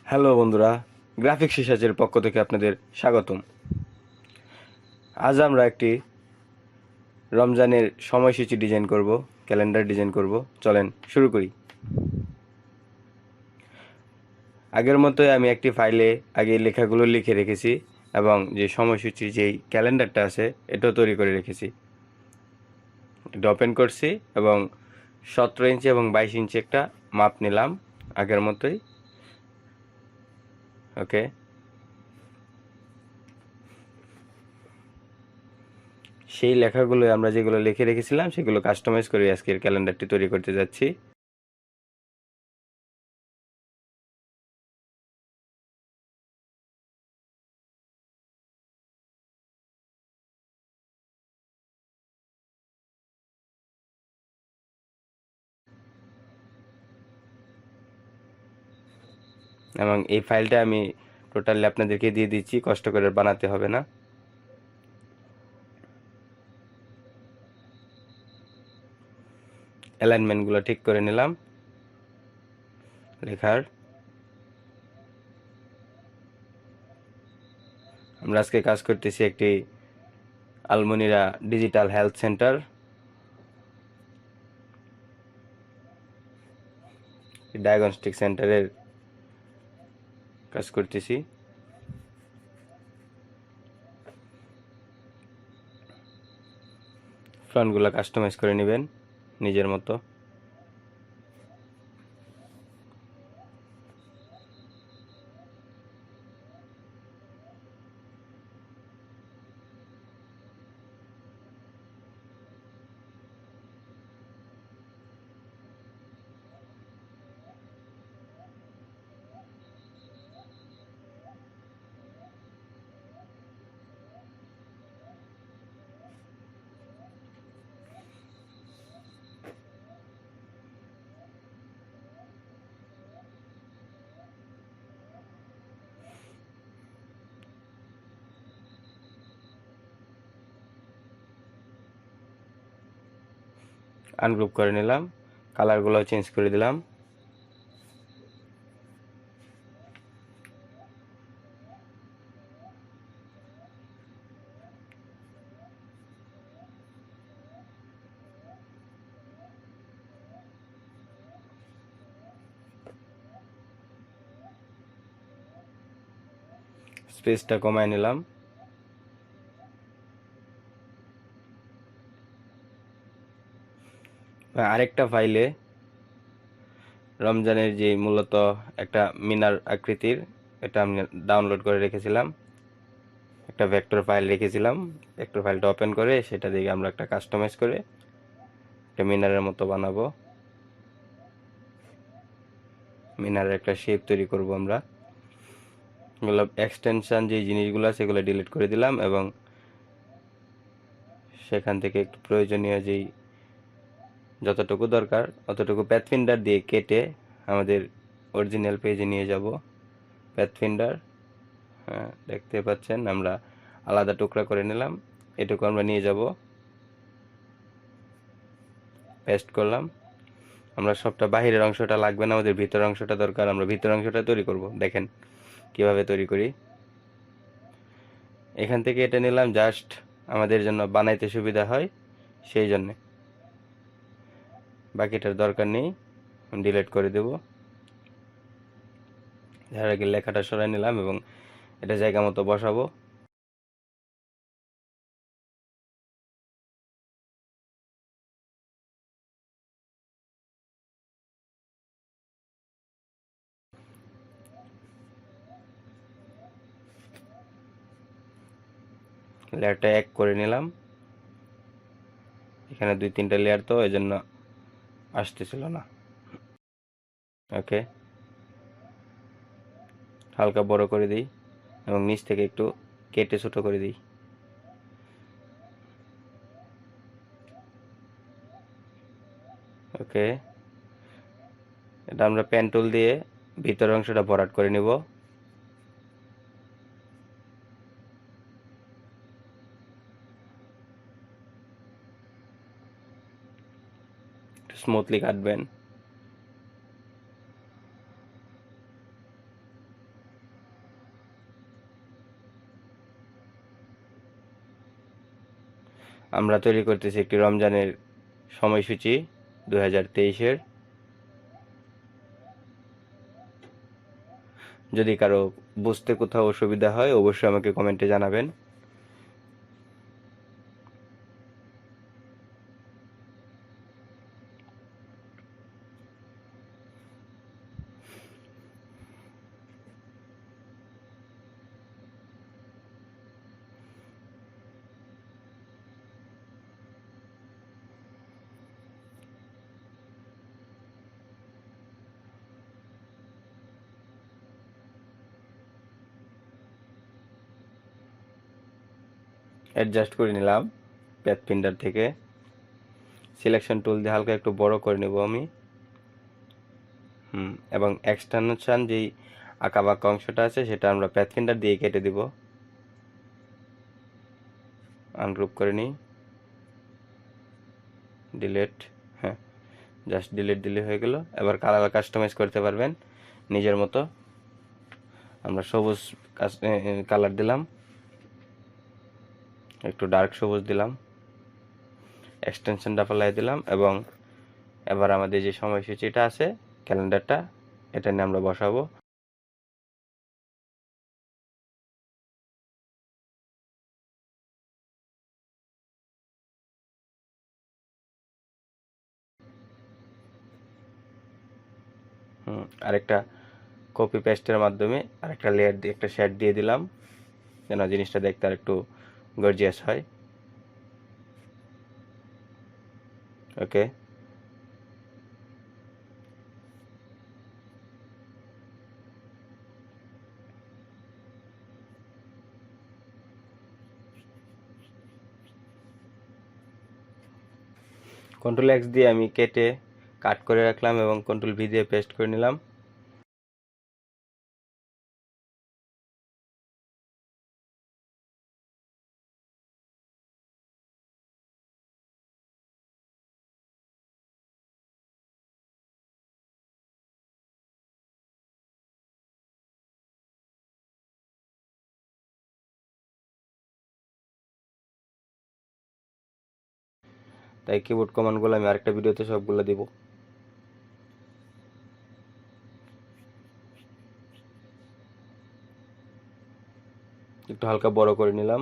Hello বন্ধুরা, graphics রিসার্চের পক্ষ থেকে আপনাদের স্বাগতম। আজ আমরা একটি রমজানের সময়সূচি ডিজাইন করব, ক্যালেন্ডার ডিজাইন করব। চলেন শুরু করি। আগের মতোই আমি একটি ফাইলে আগে লেখাগুলো লিখে রেখেছি এবং যে সময়সূচির যেই ক্যালেন্ডারটা আছে এটাও তৈরি করে রেখেছি। এটা ওপেন করছি এবং 17 ইঞ্চি এবং 22 ইঞ্চি একটা মাপ নিলাম আগের মতোই। ওকে, সেই লেখাগুলো আমরা যেগুলো লিখে রেখেছিলাম সেগুলো কাস্টমাইজ করে আজকের ক্যালেন্ডারটি তৈরি করতে যাচ্ছি। এবং এই ফাইলটা আমি টোটালি আপনাদেরকে দিয়ে দিচ্ছি, কষ্ট করে বানাতে হবে না। অ্যালাইনমেন্টগুলো ঠিক করে নিলাম লেখার। আমরা আজকে কাজ করতেছি একটি আলমনিরা ডিজিটাল হেলথ সেন্টার, ডায়াগনস্টিক সেন্টারের কাজ করতেছি। ফন্টগুলো কাস্টমাইজ করে নেবেন নিজের মতো। আনগ্রুপ করে নিলাম, কালারগুলো চেঞ্জ করে দিলাম। স্পেসটা কমায় নিলাম। আরেকটা ফাইলে রমজানের যে মূলত একটা মিনার আকৃতির, এটা আমি ডাউনলোড করে রেখেছিলাম। একটা ভেক্টর ফাইল রেখেছিলাম, ভেক্টর ফাইলটা ওপেন করে সেটা দিয়ে আমরা একটা কাস্টমাইজ করে একটা মিনারের মতো বানাবো। মিনারের একটা শেপ তৈরি করব আমরা। এগুলো এক্সটেনশন যে জিনিসগুলো আছে সেগুলো ডিলিট করে দিলাম এবং সেখান থেকে একটু প্রয়োজনীয় যেই যতটুকু দরকার অতটুকু প্যাথফিন্ডার দিয়ে কেটে আমাদের অরিজিনাল পেজে নিয়ে যাব। প্যাথফিন্ডার, হ্যাঁ দেখতে পাচ্ছেন আমরা আলাদা টুকরা করে নিলাম। এটুকু আমরা নিয়ে যাব, পেস্ট করলাম। আমরা সবটা বাহিরের অংশটা লাগবে না, আমাদের ভিতরের অংশটা দরকার। আমরা ভিতরের অংশটা তৈরি করব, দেখেন কিভাবে তৈরি করি। এখান থেকে এটা নিলাম জাস্ট আমাদের জন্য বানাইতে সুবিধা হয় সেই জন্যে, বাকিটার দরকার নেই, ডিলিট করে দেব। যার আগে লেখাটা সরাই নিলাম এবং এটা জায়গা মতো বসাবো। লেয়ারটা এক করে নিলাম, এখানে 2-3টা লেয়ার তো এই জন্য আসতেছিল না। ওকে, হালকা বড় করে দিই এবং নিচ থেকে একটু কেটে ছোট করে দিই। ওকে, এটা আমরা পেন টুল দিয়ে ভিতরের অংশটা ভরাট করে নিব। স্মুথলি কাটবেন। আমরা তৈরি করতেছি একটি রমজানের সময়সূচি 2023-এর। যদি কারো বুঝতে কোথাও অসুবিধা হয় অবশ্যই আমাকে কমেন্টে জানাবেন। অ্যাডজাস্ট করে নিলাম প্যাথ ফিন্ডার থেকে। সিলেকশন টুল দিয়ে হালকা একটু বড় করে নেব আমি। এবং এক্সটেনশন যেই আঁকা বাঁকা অংশটা আছে সেটা আমরা প্যাথ ফিন্ডার দিয়ে কেটে দিব। আনগ্রুপ করে নিই, ডিলিট। হ্যাঁ, জাস্ট ডিলিট দিলে হয়ে গেল। এবার কালার কাস্টমাইজ করতে পারবেন নিজের মতো। আমরা সবুজ কালার দিলাম, একটু ডার্ক সবুজ দিলাম, এক্সটেনশনটা ফেলাই দিলাম এবং এবার আমাদের যে সময়সূচিটা আছে ক্যালেন্ডারটা, এটা নিয়ে আমরা বসাবো। আরেকটা কপি পেস্টের মাধ্যমে আরেকটা লেয়ার দিয়ে একটা শেড দিয়ে দিলাম যেন জিনিসটা দেখতে আর একটু গর্জিয়াস হয়। ওকে, কন্ট্রোল এক্স দিয়ে আমি কেটে কাট করে রাখলাম এবং কন্ট্রোল ভি দিয়ে পেস্ট করে নিলাম। তাই কিবোর্ড কমান্ডগুলো আমি আরেকটা ভিডিওতে সবগুলো দিব। একটু হালকা বড় করে নিলাম।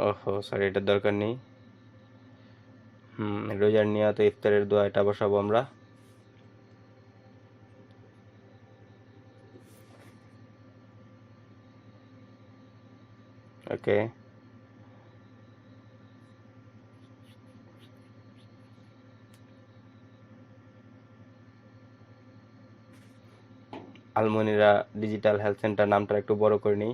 ওহো সরি, এটার দরকার নেই। রোজার নিয়ত ইফতারের দোয়া এটা বসাবো আমরা। ওকে, আলমনিরা ডিজিটাল হেলথ সেন্টার নামটা একটু বড় করে নিই,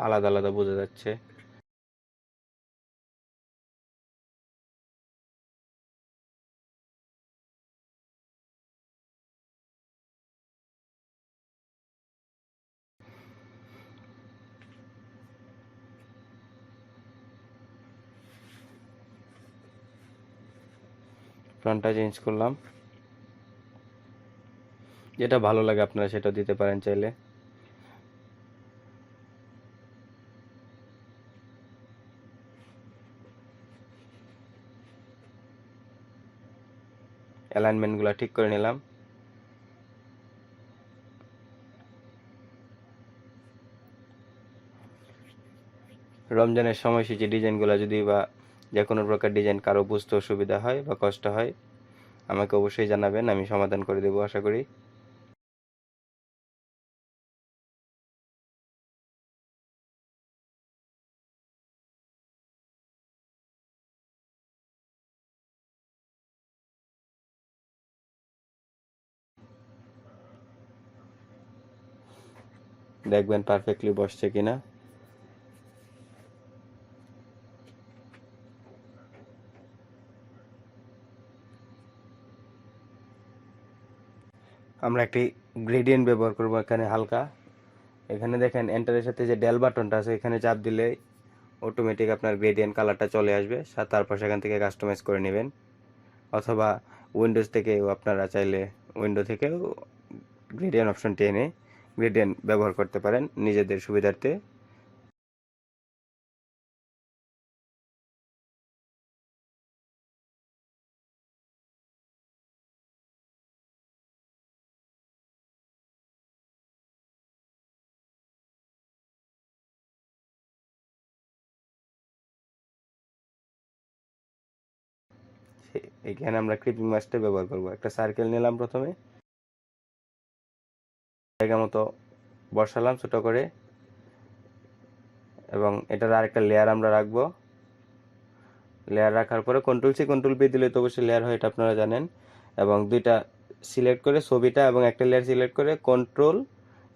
আলাদা আলাদা বোঝা যাচ্ছে। ফ্রন্টটা চেঞ্জ করলাম, যেটা ভালো লাগে আপনারা সেটা দিতে পারেন চাইলে। অ্যালাইনমেন্টগুলো ঠিক করে নিলাম। রমজানের সময়সূচি ডিজাইনগুলো যদি বা যে কোনো প্রকার ডিজাইন কারো বুঝতে অসুবিধা হয় বা কষ্ট হয় আমাকে অবশ্যই জানাবেন, আমি সমাধান করে দেবো আশা করি। দেখবেন পারফেক্টলি বসছে কিনা। আমরা একটি গ্রেডিয়েন্ট ব্যবহার করব এখানে হালকা। এখানে দেখেন এন্টারের সাথে যে ডেল বাটনটা আছে এখানে চাপ দিলে অটোমেটিক আপনার গ্রেডিয়েন্ট কালারটা চলে আসবে। তারপর সেখান থেকে কাস্টমাইজ করে নেবেন, অথবা উইন্ডোজ থেকেও আপনারা চাইলে উইন্ডো থেকেও গ্রেডিয়েন্ট অপশনটি এনে গ্রেডিয়েন্ট ব্যবহার করতে পারেন নিজেদের সুবিধার্থে। এখানে আমরা ক্লিপিং মাস্কটা ব্যবহার করব। একটা সার্কেল নিলাম, প্রথমে জায়গা মতো বসালাম ছোট করে, এবং এটার আরেকটা লেয়ার আমরা রাখবো। লেয়ার রাখার পরে কন্ট্রোল সি কন্ট্রোল পি দিলে তো অবশ্যই লেয়ার হয়, এটা আপনারা জানেন। এবং দুইটা সিলেক্ট করে ছবিটা এবং একটা লেয়ার সিলেক্ট করে কন্ট্রোল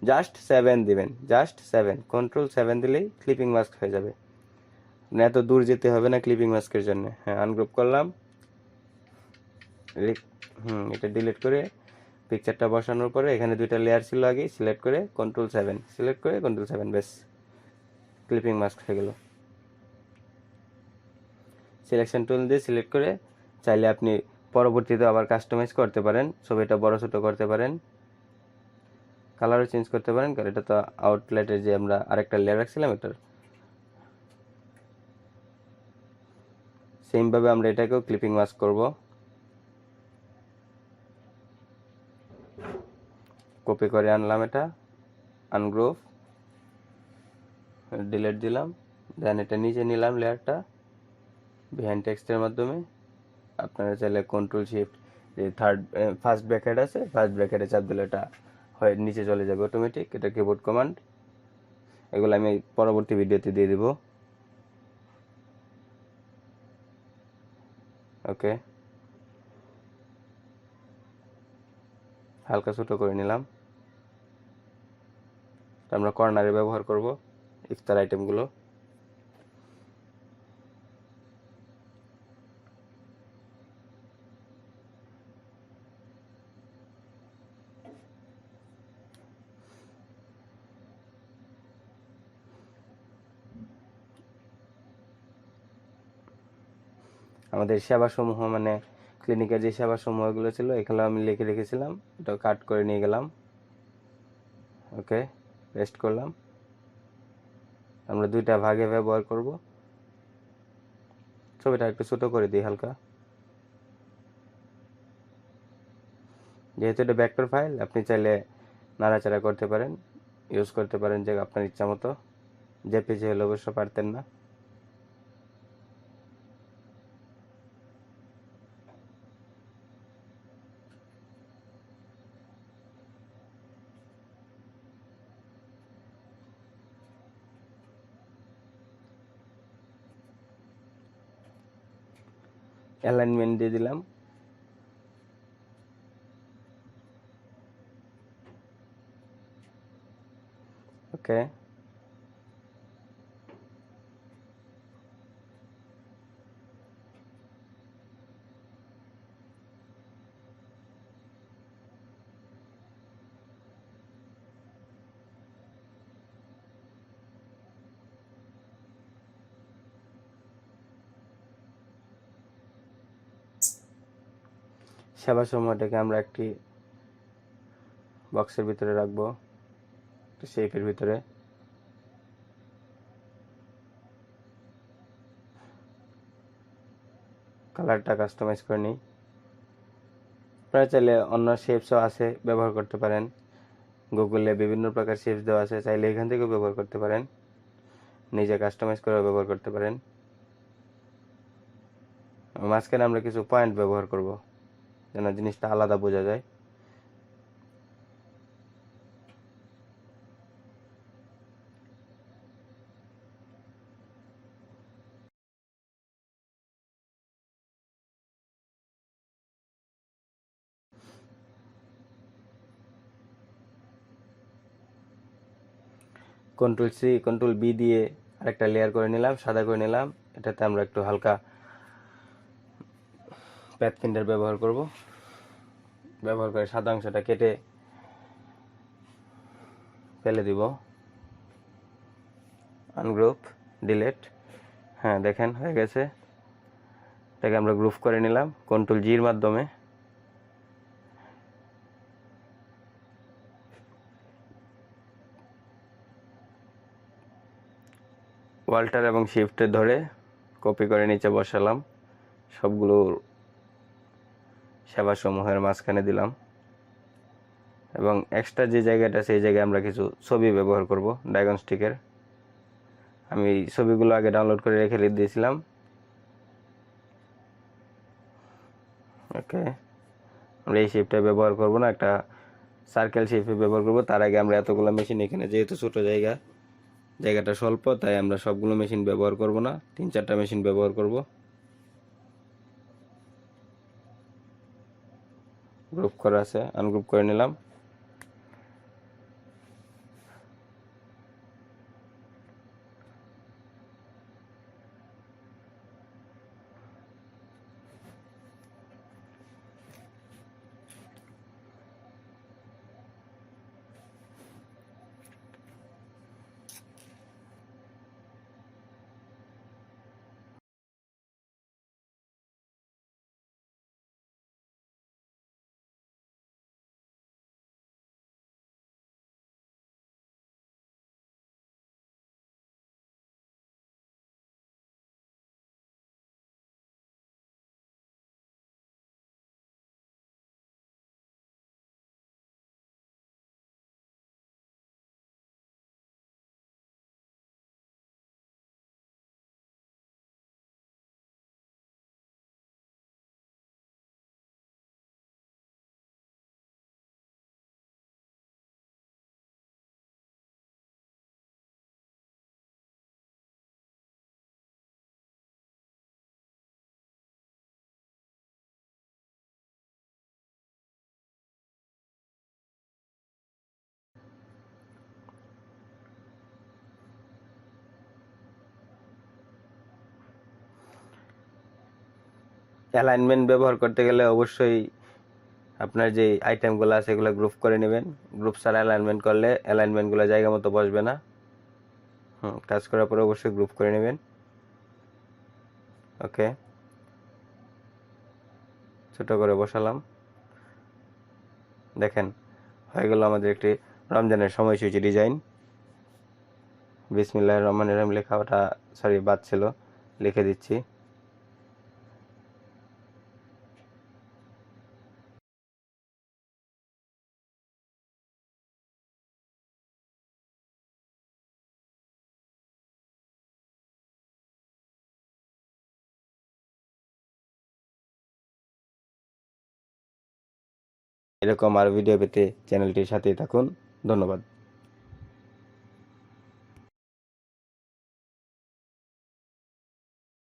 জাস্ট 7 দিবেন, জাস্ট 7, কন্ট্রোল 7 দিলেই ক্লিপিং মাস্ক হয়ে যাবে। না এত দূর যেতে হবে না ক্লিপিং মাস্কের জন্য। হ্যাঁ, আনগ্রুপ করলাম, এটা ডিলিট করে পিকচারটা বসানোর পরে এখানে দুইটা লেয়ার ছিল আগে, সিলেক্ট করে কন্ট্রোল 7, সিলেক্ট করে কন্ট্রোল 7, বেশ ক্লিপিং মাস্ক হয়ে গেল। সিলেকশন টুল দিয়ে সিলেক্ট করে চাইলে আপনি পরবর্তীতে আবার কাস্টমাইজ করতে পারেন, ছবিটা বড় ছোট করতে পারেন, কালারও চেঞ্জ করতে পারেন। কারণ এটা তো আউটলেটের যে আমরা আরেকটা লেয়ার রাখছিলাম এটার সেমভাবে আমরা এটাকেও ক্লিপিং মাস্ক করব। কপি করে আনলাম, এটা আনগ্রুপ, ডিলিট দিলাম, দেন এটা নিচে নিলাম লেয়ারটা বিহাইন্ড টেক্সটের মাধ্যমে। আপনারা চাইলে কন্ট্রোল শিফট যে ফার্স্ট ব্র্যাকেট আছে, ফার্স্ট ব্র্যাকেটে চাপ দিলে এটা হয় নিচে চলে যাবে অটোমেটিক। এটা কিবোর্ড কমান্ড, এগুলো আমি পরবর্তী ভিডিওতে দিয়ে দিব। ওকে, হালকা ছোট করে নিলাম। আমরা কর্নারে ব্যবহার করব ইফতার আইটেমগুলো। আমাদের সেবাসমূহ মানে ক্লিনিকের যে সেবাসমূহগুলো ছিল এগুলো আমি লিখে রেখেছিলাম, এটা কাট করে নিয়ে গেলাম। ওকে, পেস্ট করলাম। আমরা দুইটা ভাগে ব্যবহার করব। ছবিটা একটু ছোট করে দিই হালকা, যেহেতু এটা ভেক্টর ফাইল আপনি চাইলে নাড়াচাড়া করতে পারেন, ইউজ করতে পারেন যে আপনার ইচ্ছা মতো। জেপিজি হলে অবশ্য পারতেন না। অ্যালাইনমেন্ট দিয়ে দিলাম। ওকে, সেবা সমূহটাকে আমরা একটি বক্সের ভিতরে রাখবো, শেপের ভিতরে। কালারটা কাস্টমাইজ করে নিই। আপনারা চাইলে অন্য শেপসও আছে, ব্যবহার করতে পারেন। গুগলে বিভিন্ন প্রকার শেপস দেওয়া আছে, চাইলে এখান থেকেও ব্যবহার করতে পারেন, নিজে কাস্টমাইজ করে ব্যবহার করতে পারেন। মাঝখানে আমরা কিছু পয়েন্ট ব্যবহার করব যেন জিনিসটা আলাদা বোঝা যায়। কন্ট্রোল সি কন্ট্রোল বি দিয়ে আরেকটা লেয়ার করে নিলাম, সাদা করে নিলাম। এটাতে আমরা একটু হালকা প্যাথ ফিন্ডার ব্যবহার করব। ব্যবহার করে সাদা অংশটা কেটে ফেলে দিব, আনগ্রুপ, ডিলেট। হ্যাঁ দেখেন হয়ে গেছে। এটাকে আমরা গ্রুপ করে নিলাম কন্ট্রোল জির মাধ্যমে। ওয়াল্টার এবং শিফটে ধরে কপি করে নিচে বসালাম, সবগুলো সেবাসমূহের মাঝখানে দিলাম, এবং এক্সট্রা যে জায়গাটা সেই জায়গায় আমরা কিছু ছবি ব্যবহার করব ডায়াগনস্টিকের। আমি ছবিগুলো আগে ডাউনলোড করে রেখে দিয়েছিলাম। ওকে, আমরা এই শেপটা ব্যবহার করব না, একটা সার্কেল শেপে ব্যবহার করব। তার আগে আমরা এতগুলো মেশিন, এখানে যেহেতু ছোট জায়গাটা স্বল্প, তাই আমরা সবগুলো মেশিন ব্যবহার করব না, 3-4টা মেশিন ব্যবহার করব। গ্রুপ করা আছে, আনগ্রুপ করে নিলাম। অ্যালাইনমেন্ট ব্যবহার করতে গেলে অবশ্যই আপনার যে আইটেমগুলো আছে এগুলো গ্রুপ করে নেবেন। গ্রুপ ছাড়া অ্যালাইনমেন্ট করলে অ্যালাইনমেন্টগুলো জায়গা মতো বসবে না। কাজ করার পরে অবশ্যই গ্রুপ করে নেবেন। ওকে, ছোট করে বসালাম। দেখেন হয়ে গেল আমাদের একটি রমজানের সময়সূচি ডিজাইন। বিসমিল্লাহির রহমানির রহিম লেখা, ওটা সরি বাদ ছিল, লিখে দিচ্ছি। এরকম আর ভিডিও পেতে চ্যানেলটির সাথেই থাকুন। ধন্যবাদ।